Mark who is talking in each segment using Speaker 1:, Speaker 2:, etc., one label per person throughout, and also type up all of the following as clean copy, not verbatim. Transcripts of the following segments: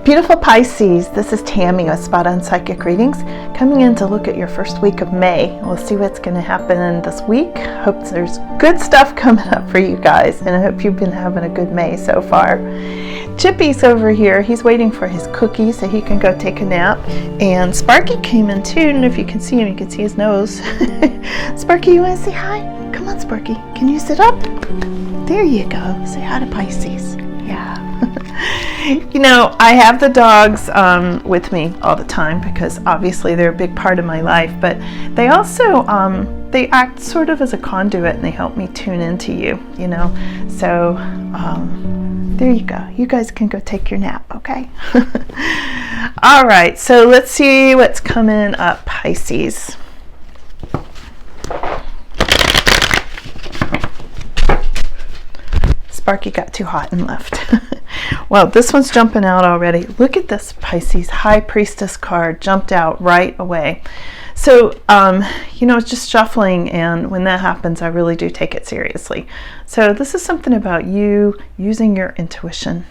Speaker 1: Beautiful Pisces, this is Tammy with Spot On Psychic Readings, coming in to look at your first week of May. We'll see what's going to happen this week. Hope there's good stuff coming up for you guys, and I hope you've been having a good May so far. Chippy's over here. He's waiting for his cookie so he can go take a nap. And Sparky came in too, and if you can see him, you can see his nose. Sparky, you want to say hi? Come on, Sparky. Can you sit up? There you go. Say hi to Pisces. Yeah. You know, I have the dogs with me all the time because obviously they're a big part of my life, but they also they act sort of as a conduit, and they help me tune into you, you know. So there you go. You guys can go take your nap, okay? All right, so let's see what's coming up, Pisces. Sparky got too hot and left. Well, this one's jumping out already. Look at this, Pisces. High Priestess card jumped out right away. So, you know, it's just shuffling, and when that happens, I really do take it seriously. So this is something about you using your intuition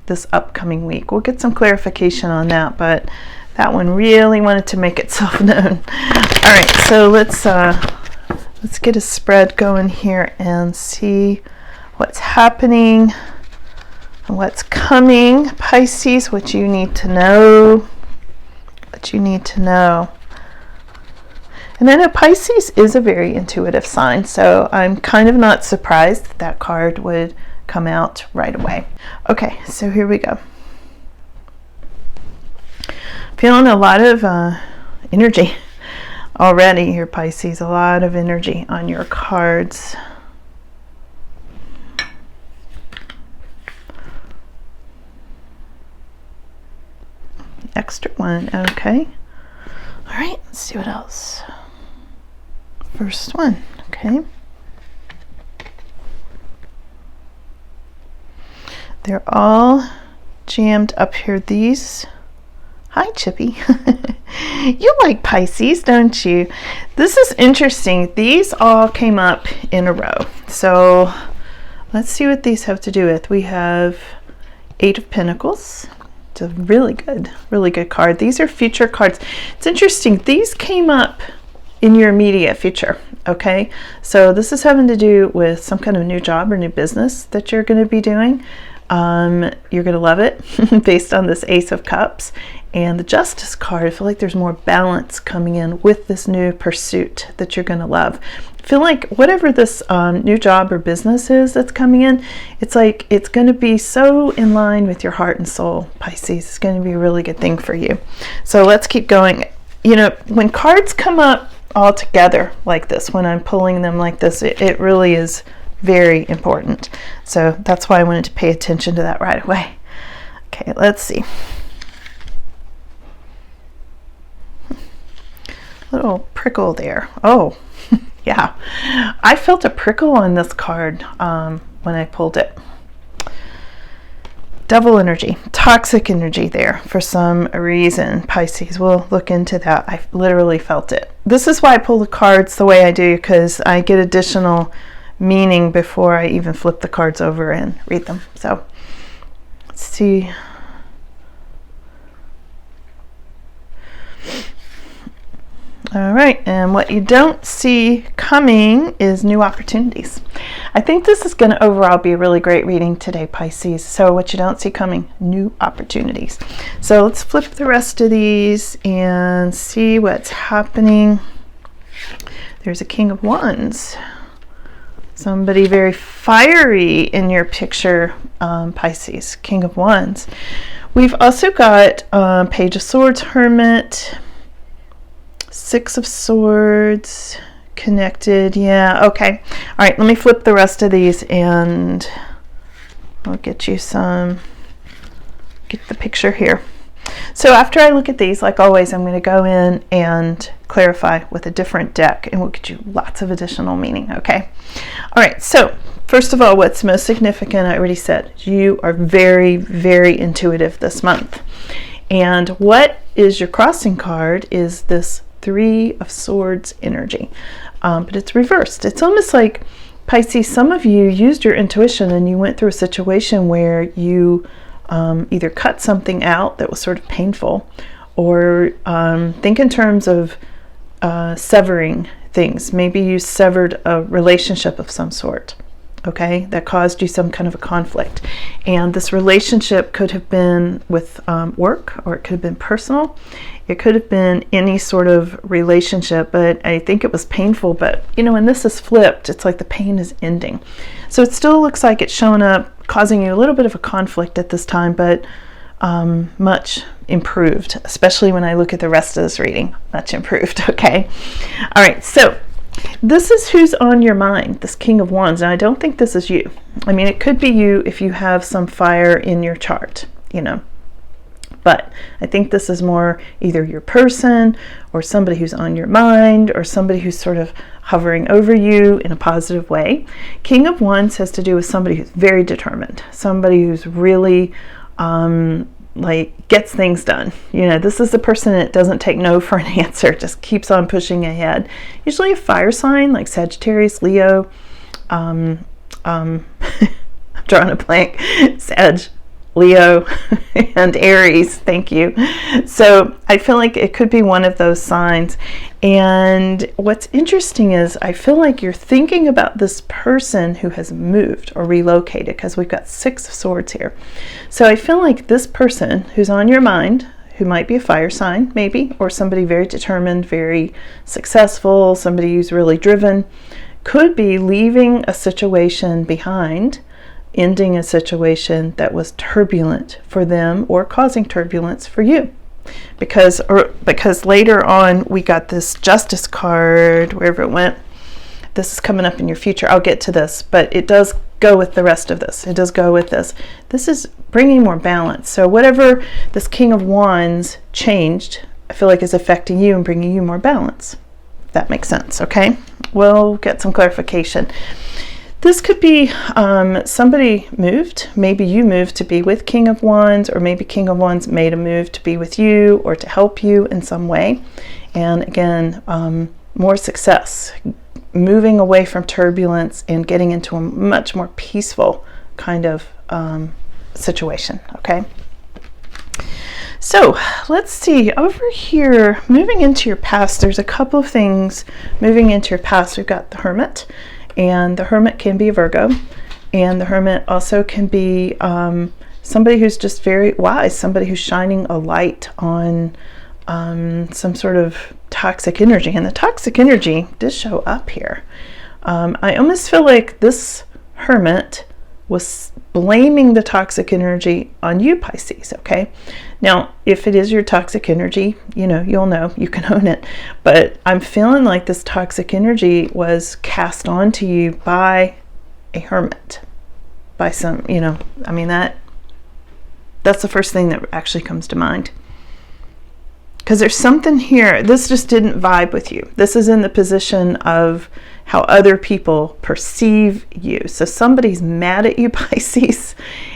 Speaker 1: this upcoming week. We'll get some clarification on that, but that one really wanted to make itself known. All right, so let's get a spread going here and see what's happening and what's coming. Pisces, what you need to know. What you need to know. And I know Pisces is a very intuitive sign, so I'm kind of not surprised that that card would come out right away. Okay, so here we go. Feeling a lot of energy already here, Pisces. A lot of energy on your cards. Extra one, okay. All right, let's see what else. First one, okay. They're all jammed up here. These, hi Chippy. You like Pisces, don't you? This is interesting. These all came up in a row. So let's see what these have to do with. We have Eight of Pentacles. It's a really good card. These are future cards. It's interesting. These came up in your immediate future, okay? So this is having to do with some kind of new job or new business that you're going to be doing. You're going to love it based on this Ace of Cups. And the Justice card, I feel like there's more balance coming in with this new pursuit that you're going to love. I feel like whatever this new job or business is that's coming in, it's like it's going to be so in line with your heart and soul, Pisces. It's going to be a really good thing for you. So let's keep going. You know, when cards come up all together like this, when I'm pulling them like this, it really is very important. So that's why I wanted to pay attention to that right away. Okay, let's see. Little prickle there. Oh, yeah. I felt a prickle on this card when I pulled it. Devil energy, toxic energy there for some reason, Pisces. We'll look into that. I literally felt it. This is why I pull the cards the way I do, because I get additional meaning before I even flip the cards over and read them. So let's see. All right, and what you don't see coming is new opportunities. I think this is going to overall be a really great reading today, Pisces. So what you don't see coming, new opportunities. So let's flip the rest of these and see what's happening. There's a King of Wands. Somebody very fiery in your picture, Pisces, King of Wands. We've also got Page of Swords, Hermit, Six of Swords, connected. Yeah, okay. All right, let me flip the rest of these and I'll get you some, get the picture here. So after I look at these, like always, I'm going to go in and clarify with a different deck, and we'll get you lots of additional meaning, okay? All right, so first of all, what's most significant, I already said, you are very, very intuitive this month. And what is your crossing card is this Three of Swords energy, but it's reversed. It's almost like, Pisces, some of you used your intuition and you went through a situation where you either cut something out that was sort of painful, or think in terms of severing things. Maybe you severed a relationship of some sort, okay, that caused you some kind of a conflict. And this relationship could have been with work, or it could have been personal. It could have been any sort of relationship, but I think it was painful. But, you know, when this is flipped, it's like the pain is ending. So it still looks like it's showing up, causing you a little bit of a conflict at this time, but much improved, especially when I look at the rest of this reading. Much improved, okay? All right, so this is who's on your mind, this King of Wands. And I don't think this is you. I mean, it could be you if you have some fire in your chart, you know. But I think this is more either your person, or somebody who's on your mind, or somebody who's sort of hovering over you in a positive way. King of Wands has to do with somebody who's very determined, somebody who's really like gets things done. You know, this is the person that doesn't take no for an answer, just keeps on pushing ahead. Usually a fire sign like Sagittarius, Leo, I'm drawing a blank, Sag, Leo, and Aries. Thank you. So I feel like it could be one of those signs. And what's interesting is I feel like you're thinking about this person who has moved or relocated, because we've got 6 of Swords here. So I feel like this person who's on your mind, who might be a fire sign maybe, or somebody very determined, very successful, somebody who's really driven, could be leaving a situation behind, ending a situation that was turbulent for them or causing turbulence for you. Because later on we got this Justice card, wherever it went. This is coming up in your future. I'll get to this, but it does go with the rest of this. It does go with this. This is bringing more balance. So whatever this King of Wands changed, I feel like is affecting you and bringing you more balance. If that makes sense, okay? We'll get some clarification. This could be somebody moved. Maybe you moved to be with King of Wands, or maybe King of Wands made a move to be with you or to help you in some way. And again, more success, moving away from turbulence and getting into a much more peaceful kind of situation, okay? So let's see, over here, moving into your past, there's a couple of things moving into your past. We've got the Hermit. And the Hermit can be a Virgo, and the Hermit also can be somebody who's just very wise, somebody who's shining a light on some sort of toxic energy. And the toxic energy does show up here. I almost feel like this Hermit was blaming the toxic energy on you, Pisces, okay? Now, if it is your toxic energy, you know, you'll know, you can own it. But I'm feeling like this toxic energy was cast onto you by a hermit, by some, you know, I mean, that's the first thing that actually comes to mind. Because there's something here, this just didn't vibe with you. This is in the position of how other people perceive you. So somebody's mad at you, Pisces,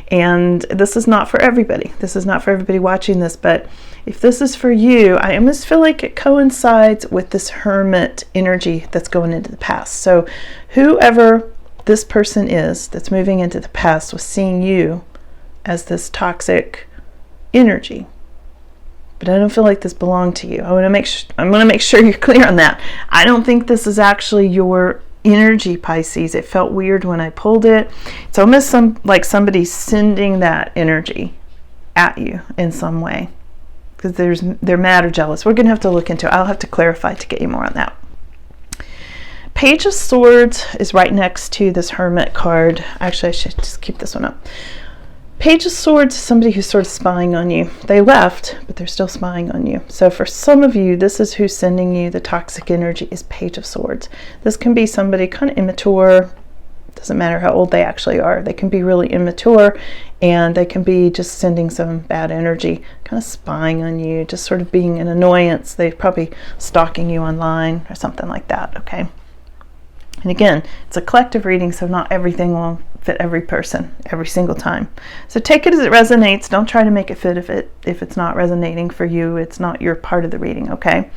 Speaker 1: and this is not for everybody. This is not for everybody watching this, but if this is for you, I almost feel like it coincides with this Hermit energy that's going into the past. So whoever this person is that's moving into the past was seeing you as this toxic energy. But I don't feel like this belonged to you. I want to make sure you're clear on that. I don't think this is actually your energy, Pisces. It felt weird when I pulled it. It's almost like somebody's sending that energy at you in some way, because they're mad or jealous. We're going to have to look into it. I'll have to clarify to get you more on that. Page of Swords is right next to this Hermit card. Actually, I should just keep this one up. Page of Swords is somebody who's sort of spying on you. They left, but they're still spying on you. So for some of you, this is who's sending you the toxic energy, is Page of Swords. This can be somebody kind of immature. Doesn't matter how old they actually are. They can be really immature, and they can be just sending some bad energy, kind of spying on you, just sort of being an annoyance. They're probably stalking you online or something like that, okay? And again, it's a collective reading, so not everything will fit every person every single time. So take it as it resonates. Don't try to make it fit if it's not resonating for you. It's not your part of the reading, okay?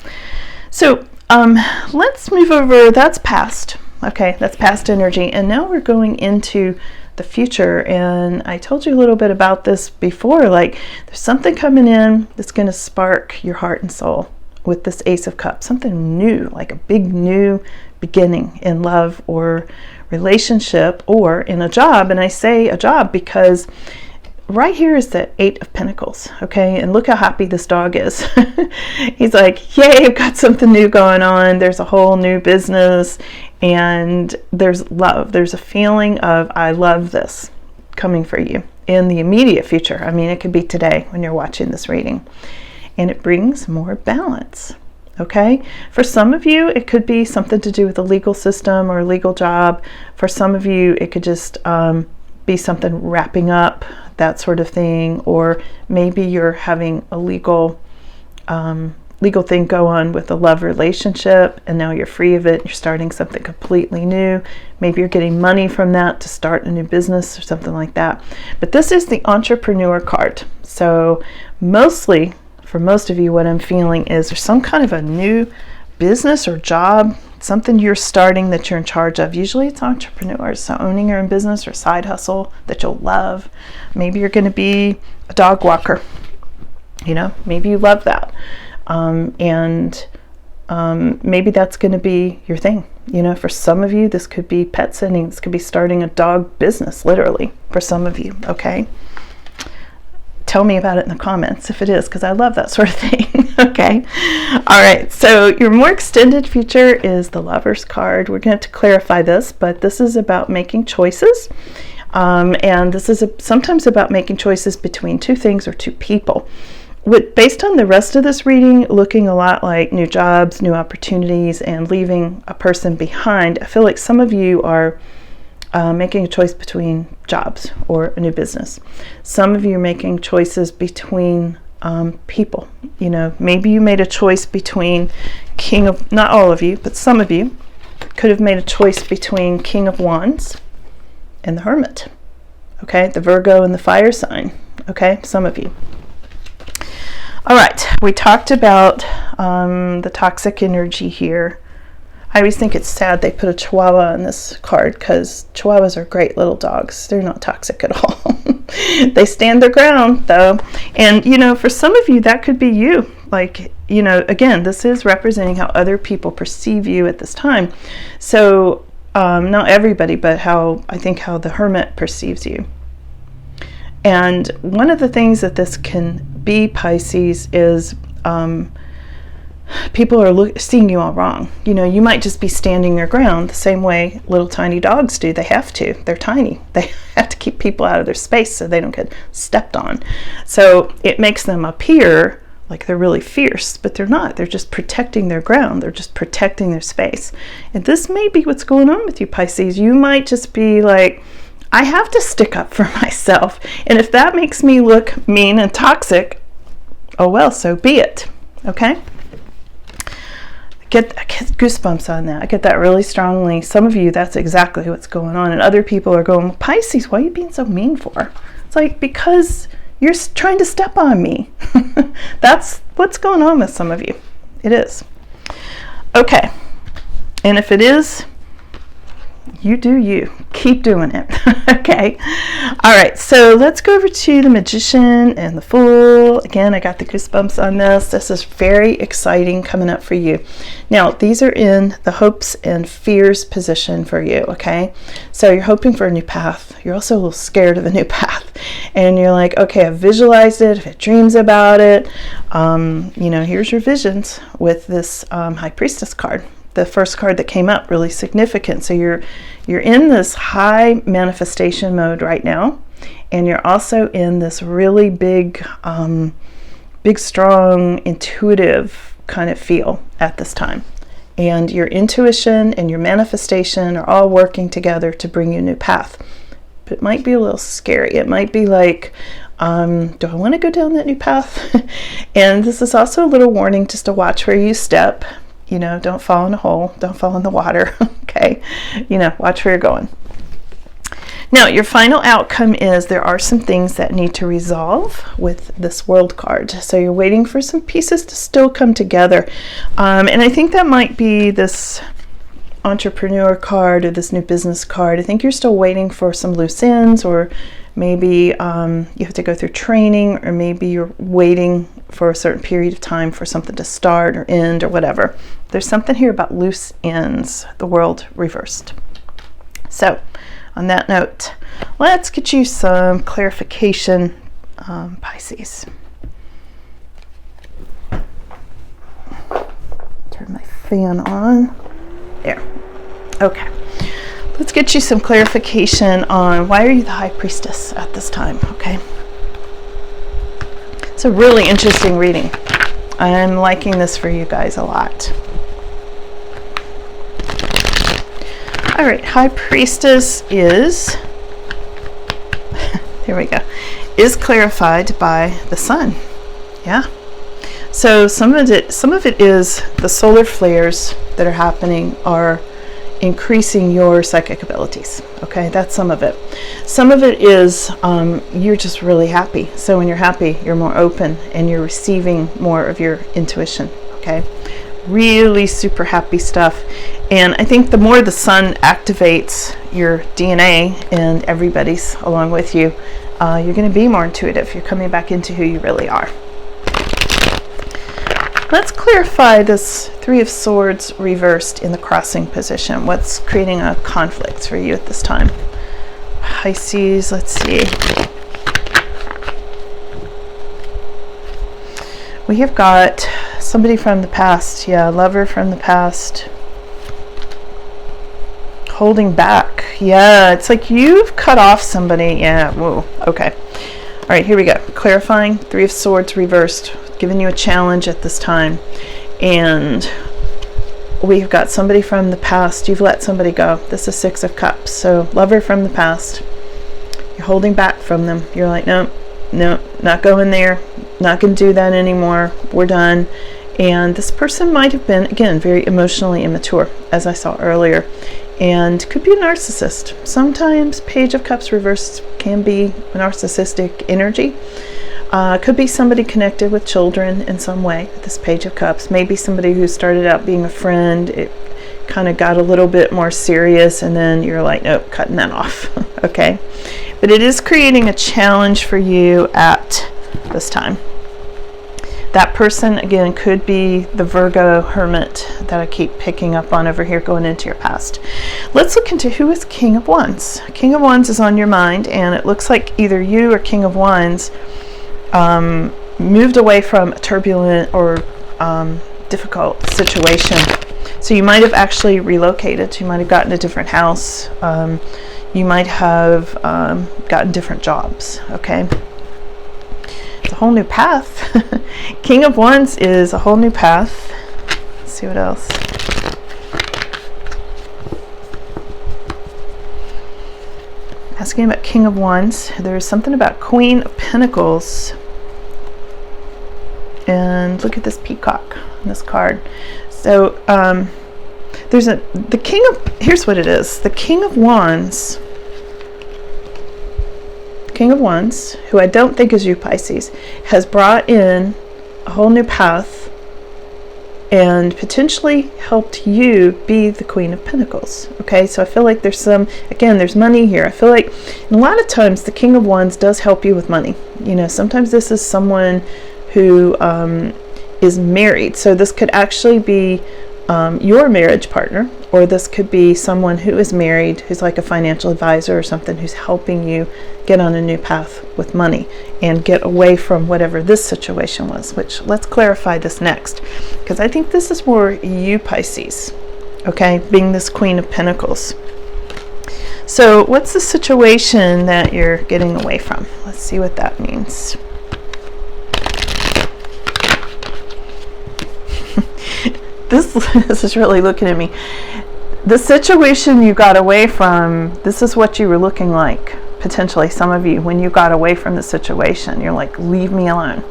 Speaker 1: So let's move over. That's past. Okay, that's past energy. And now we're going into the future. And I told you a little bit about this before, like there's something coming in that's going to spark your heart and soul with this Ace of Cups, something new, like a big new beginning in love or relationship or in a job. And I say a job because right here is the Eight of Pentacles, okay? And look how happy this dog is. He's like, yay, I've got something new going on. There's a whole new business, and there's love. There's a feeling of, I love this coming for you in the immediate future. I mean, it could be today when you're watching this reading. And it brings more balance, okay? For some of you, it could be something to do with the legal system or a legal job. For some of you, it could just be something wrapping up, that sort of thing. Or maybe you're having a legal thing go on with a love relationship, and now you're free of it. You're starting something completely new. Maybe you're getting money from that to start a new business or something like that. But this is the Entrepreneur card. So mostly, for most of you, what I'm feeling is there's some kind of a new business or job, something you're starting that you're in charge of. Usually it's entrepreneurs, so owning your own business or side hustle that you'll love. Maybe you're going to be a dog walker. You know, maybe you love that. Maybe that's going to be your thing. You know, for some of you, this could be pet sitting. This could be starting a dog business, literally, for some of you, okay? Tell me about it in the comments if it is, because I love that sort of thing. Okay. All right. So your more extended future is the Lover's card. We're going to have to clarify this, but this is about making choices. And this is sometimes about making choices between two things or two people. Based on the rest of this reading, looking a lot like new jobs, new opportunities, and leaving a person behind, I feel like some of you are making a choice between jobs or a new business. Some of you are making choices between people. You know, maybe you made a choice between not all of you, but some of you could have made a choice between King of Wands and the Hermit. Okay, the Virgo and the fire sign. Okay, some of you. All right, we talked about the toxic energy here. I always think it's sad they put a Chihuahua on this card, because Chihuahuas are great little dogs. They're not toxic at all. They stand their ground, though. And, you know, for some of you, that could be you. Like, you know, again, this is representing how other people perceive you at this time. So, not everybody, but how the Hermit perceives you. And one of the things that this can be, Pisces, is people are seeing you all wrong. You know, you might just be standing your ground the same way little tiny dogs do. They have to. They're tiny. They have to keep people out of their space so they don't get stepped on. So it makes them appear like they're really fierce, but they're not. They're just protecting their ground. They're just protecting their space. And this may be what's going on with you, Pisces. You might just be like, I have to stick up for myself. And if that makes me look mean and toxic, oh well, so be it. Okay? I get goosebumps on that. I get that really strongly. Some of you, that's exactly what's going on. And other people are going, Pisces, why are you being so mean for? It's like, because you're trying to step on me. That's what's going on with some of you. It is. Okay. And if it is, you do you. Keep doing it. Okay. All right. So let's go over to the Magician and the Fool. Again, I got the goosebumps on this. This is very exciting coming up for you. Now, these are in the hopes and fears position for you. Okay. So you're hoping for a new path. You're also a little scared of a new path. And you're like, okay, I've visualized it. I've had dreams about it. You know, here's your visions with this High Priestess card. The first card that came up, really significant. So you're in this high manifestation mode right now, and you're also in this really big, strong, intuitive kind of feel at this time. And your intuition and your manifestation are all working together to bring you a new path. But it might be a little scary. It might be like, do I want to go down that new path? And this is also a little warning just to watch where you step. You know, don't fall in a hole, don't fall in the water, okay? You know, watch where you're going. Now, your final outcome is there are some things that need to resolve with this World card. So you're waiting for some pieces to still come together. And I think that might be this entrepreneur card or this new business card. I think you're still waiting for some loose ends, or maybe you have to go through training, or maybe you're waiting for a certain period of time for something to start or end or whatever. There's something here about loose ends, the world reversed. So on that note, let's get you some clarification, Pisces. Turn my fan on. There. Okay. Let's get you some clarification on why are you the High Priestess at this time, okay? It's a really interesting reading. I'm liking this for you guys a lot. All right, High Priestess is, here we go, is clarified by the sun. Yeah. So some of it is the solar flares that are happening are increasing your psychic abilities. Okay, that's some of it. Some of it is you're just really happy. So when you're happy, you're more open and you're receiving more of your intuition. Okay, really super happy stuff. And I think the more the sun activates your DNA and everybody's along with you, you're going to be more intuitive. You're coming back into who you really are. Let's clarify this Three of Swords reversed in the crossing position. What's creating a conflict for you at this time? Pisces, let's see. We have got somebody from the past. Yeah, lover from the past. Holding back. Yeah, it's like you've cut off somebody. Yeah, whoa, okay. All right, here we go. Clarifying, Three of Swords reversed, giving you a challenge at this time. And we've got somebody from the past. You've let somebody go. This is Six of Cups. So lover from the past. You're holding back from them. You're like, no, not going there. Not going to do that anymore. We're done. And this person might have been, again, very emotionally immature, as I saw earlier. And could be a narcissist. Sometimes Page of Cups reversed can be a narcissistic energy. Could be somebody connected with children in some way, this Page of Cups. Maybe somebody who started out being a friend. It kind of got a little bit more serious, and then you're like, nope, cutting that off. Okay. But it is creating a challenge for you at this time. That person, again, could be the Virgo hermit that I keep picking up on over here going into your past. Let's look into who is King of Wands. King of Wands is on your mind, and it looks like either you or King of Wands moved away from a turbulent or difficult situation. So you might have actually relocated. You might have gotten a different house. You might have gotten different jobs, okay? It's a whole new path. King of Wands is a whole new path. Let's see what else. Asking about King of Wands, there's something about Queen of Pentacles. And look at this peacock on this card. So there's the King of, here's what it is. The King of Wands, who I don't think is you, Pisces, has brought in a whole new path and potentially helped you be the Queen of Pentacles. Okay, so I feel like there's some, again, there's money here. I feel like a lot of times the King of Wands does help you with money. You know, sometimes this is someone who is married. So this could actually be your marriage partner, or this could be someone who is married, who's like a financial advisor or something, who's helping you get on a new path with money and get away from whatever this situation was, which let's clarify this next, because I think this is more you, Pisces, okay, being this Queen of Pentacles. So what's the situation that you're getting away from? Let's see what that means. This is really looking at me. The situation you got away from, this is what you were looking like, potentially some of you, when you got away from the situation. You're like, leave me alone.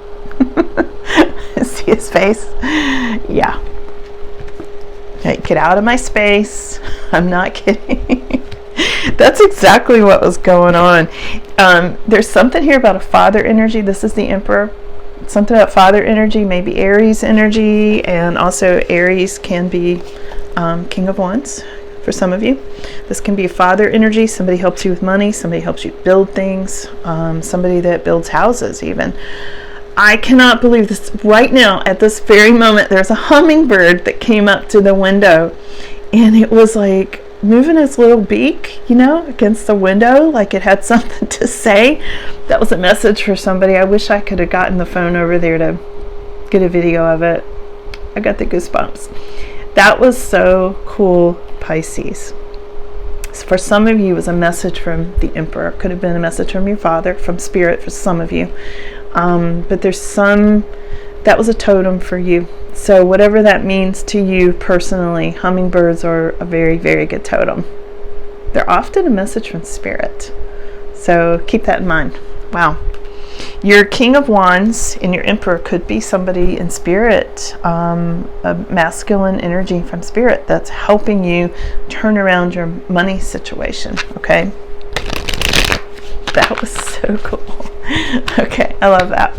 Speaker 1: See his face? Yeah. Hey, get out of my space. I'm not kidding. That's exactly what was going on. There's something here about a father energy. This is the Emperor. Something about father energy, maybe Aries energy, and also Aries can be King of Wands for some of you. This can be father energy. Somebody helps you with money. Somebody helps you build things. Somebody that builds houses even. I cannot believe this. Right now, at this very moment, there's a hummingbird that came up to the window, and it was like moving its little beak, you know, against the window, like it had something to say. That was a message for somebody. I wish I could have gotten the phone over there to get a video of it. I got the goosebumps. That was so cool, Pisces. For some of you, it was a message from the Emperor. Could have been a message from your father, from Spirit for some of you. But there's that was a totem for you. So whatever that means to you personally, hummingbirds are a very, very good totem. They're often a message from Spirit. So keep that in mind. Wow. Your King of Wands and your Emperor could be somebody in Spirit, a masculine energy from Spirit that's helping you turn around your money situation, okay? That was so cool. Okay, I love that.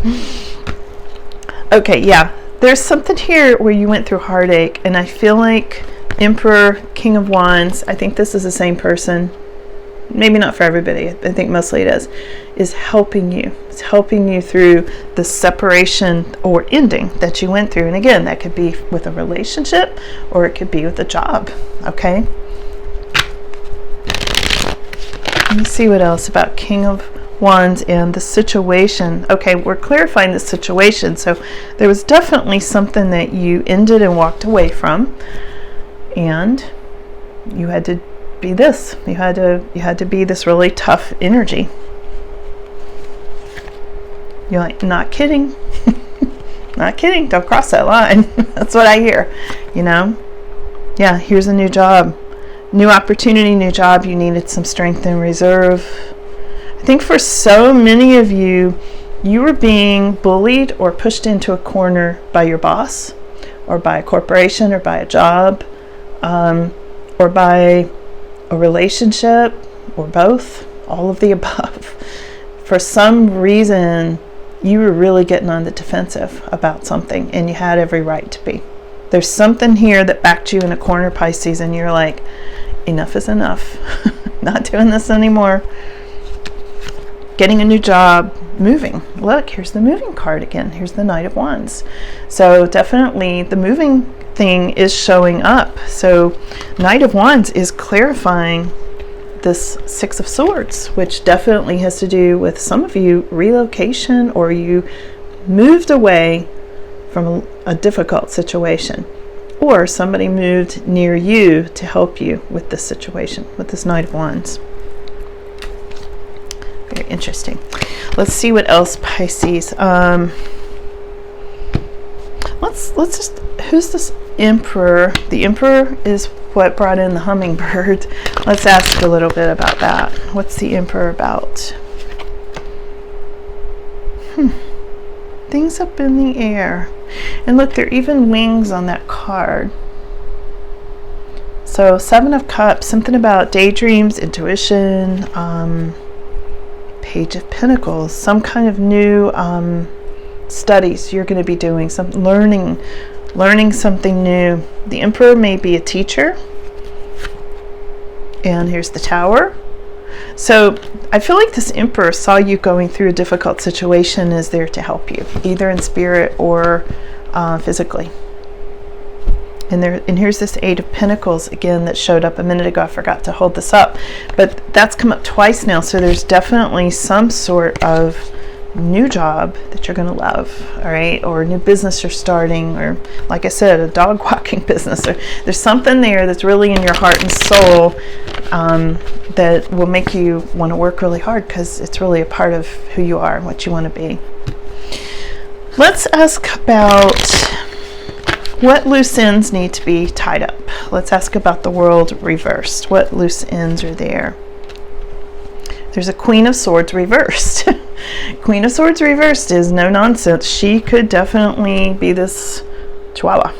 Speaker 1: Okay, yeah, there's something here where you went through heartache, and I feel like Emperor, King of Wands, I think this is the same person. Maybe not for everybody, I think mostly it is helping you. It's helping you through the separation or ending that you went through. And again, that could be with a relationship or it could be with a job, okay? Let me see what else about King of Wands and the situation. Okay, we're clarifying the situation. So there was definitely something that you ended and walked away from, and you had to be this. You had to be this really tough energy. You're like, not kidding. Not kidding. Don't cross that line. That's what I hear. You know? Yeah, here's a new job. New opportunity, new job. You needed some strength and reserve. I think for so many of you, you were being bullied or pushed into a corner by your boss, or by a corporation, or by a job, or by a relationship, or both, all of the above. For some reason, you were really getting on the defensive about something, and you had every right to be. There's something here that backed you in a corner, Pisces, and you're like, enough is enough. Not doing this anymore. Getting a new job, moving. Look, here's the moving card again. Here's the Knight of Wands. So definitely the moving thing is showing up. So Knight of Wands is clarifying this Six of Swords, which definitely has to do with some of you relocation, or you moved away from a difficult situation, or somebody moved near you to help you with this situation, with this Knight of Wands. Very interesting. Let's see what else, Pisces. Let's just, who's this Emperor? The Emperor is what brought in the hummingbird. Let's ask a little bit about that. What's the Emperor about? Things up in the air. And look, there are even wings on that card. So Seven of Cups, something about daydreams, intuition, Page of Pentacles, some kind of new studies you're going to be doing, some learning something new. The Emperor may be a teacher. And here's the Tower. So I feel like this Emperor saw you going through a difficult situation, is there to help you, either in spirit or physically. And here's this Eight of Pentacles again that showed up a minute ago. I forgot to hold this up, but that's come up twice now. So there's definitely some sort of new job that you're going to love, all right, or a new business you're starting, or like I said, a dog walking business, or there's something there that's really in your heart and soul that will make you want to work really hard, because it's really a part of who you are and what you want to be. Let's ask about what loose ends need to be tied up. Let's ask about the World reversed. What loose ends are there? There's a Queen of Swords reversed. Queen of Swords reversed is no nonsense. She could definitely be this Chihuahua.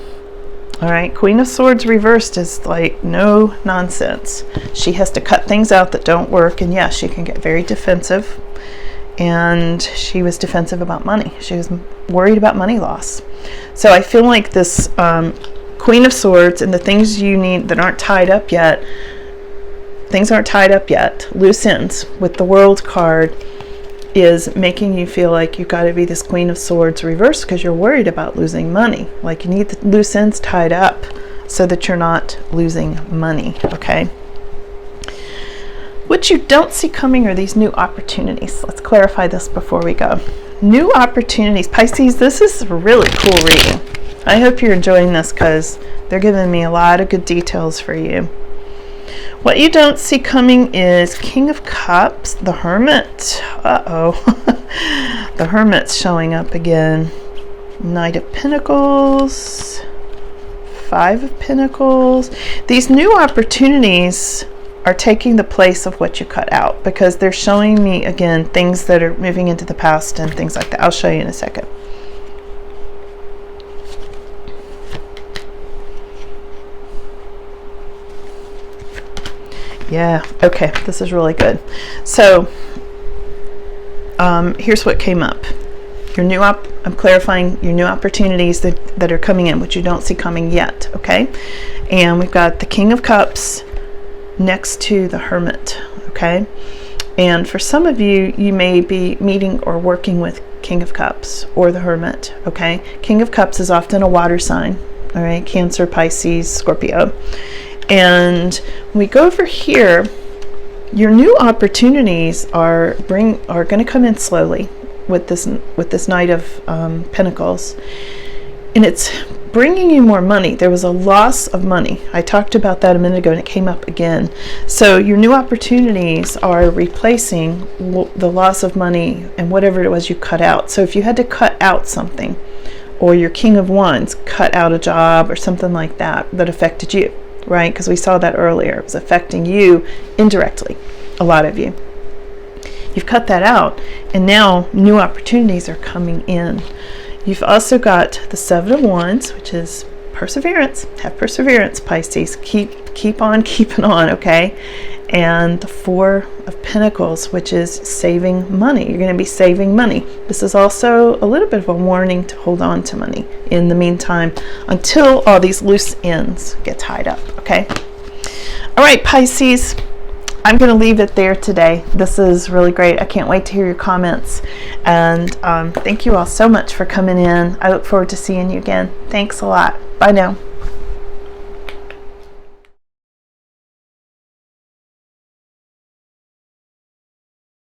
Speaker 1: All right, Queen of Swords reversed is like no nonsense. She has to cut things out that don't work, and yes, she can get very defensive. And she was defensive about money. She was worried about money loss. So I feel like this Queen of Swords, and the things you need that aren't tied up yet, things aren't tied up yet, loose ends with the World card is making you feel like you've got to be this Queen of Swords reversed because you're worried about losing money. Like you need the loose ends tied up so that you're not losing money, okay? What you don't see coming are these new opportunities. Let's clarify this before we go. New opportunities. Pisces, this is a really cool reading. I hope you're enjoying this because they're giving me a lot of good details for you. What you don't see coming is King of Cups, the Hermit. Uh-oh. The Hermit's showing up again. Knight of Pentacles. Five of Pentacles. These new opportunities are taking the place of what you cut out because they're showing me, again, things that are moving into the past and things like that. I'll show you in a second. Yeah, okay, this is really good. So here's what came up. I'm clarifying your new opportunities that are coming in, which you don't see coming yet, okay? And we've got the King of Cups next to the Hermit, okay? And for some of you, you may be meeting or working with King of Cups or the Hermit, okay? King of Cups is often a water sign, all right? Cancer, Pisces, Scorpio. And when we go over here, your new opportunities are going to come in slowly with this Knight of Pentacles, and it's bringing you more money. There was a loss of money. I talked about that a minute ago, and it came up again. So your new opportunities are replacing the loss of money and whatever it was you cut out. So if you had to cut out something, or your King of Wands cut out a job or something like that affected you, right? Because we saw that earlier. It was affecting you indirectly, a lot of you. You've cut that out, and now new opportunities are coming in. You've also got the Seven of Wands, which is perseverance. Have perseverance, Pisces. Keep on keeping on, okay? And the Four of Pentacles, which is saving money. You're going to be saving money. This is also a little bit of a warning to hold on to money in the meantime until all these loose ends get tied up, okay? All right, Pisces, I'm going to leave it there today. This is really great. I can't wait to hear your comments. And thank you all so much for coming in. I look forward to seeing you again. Thanks a lot. Bye now.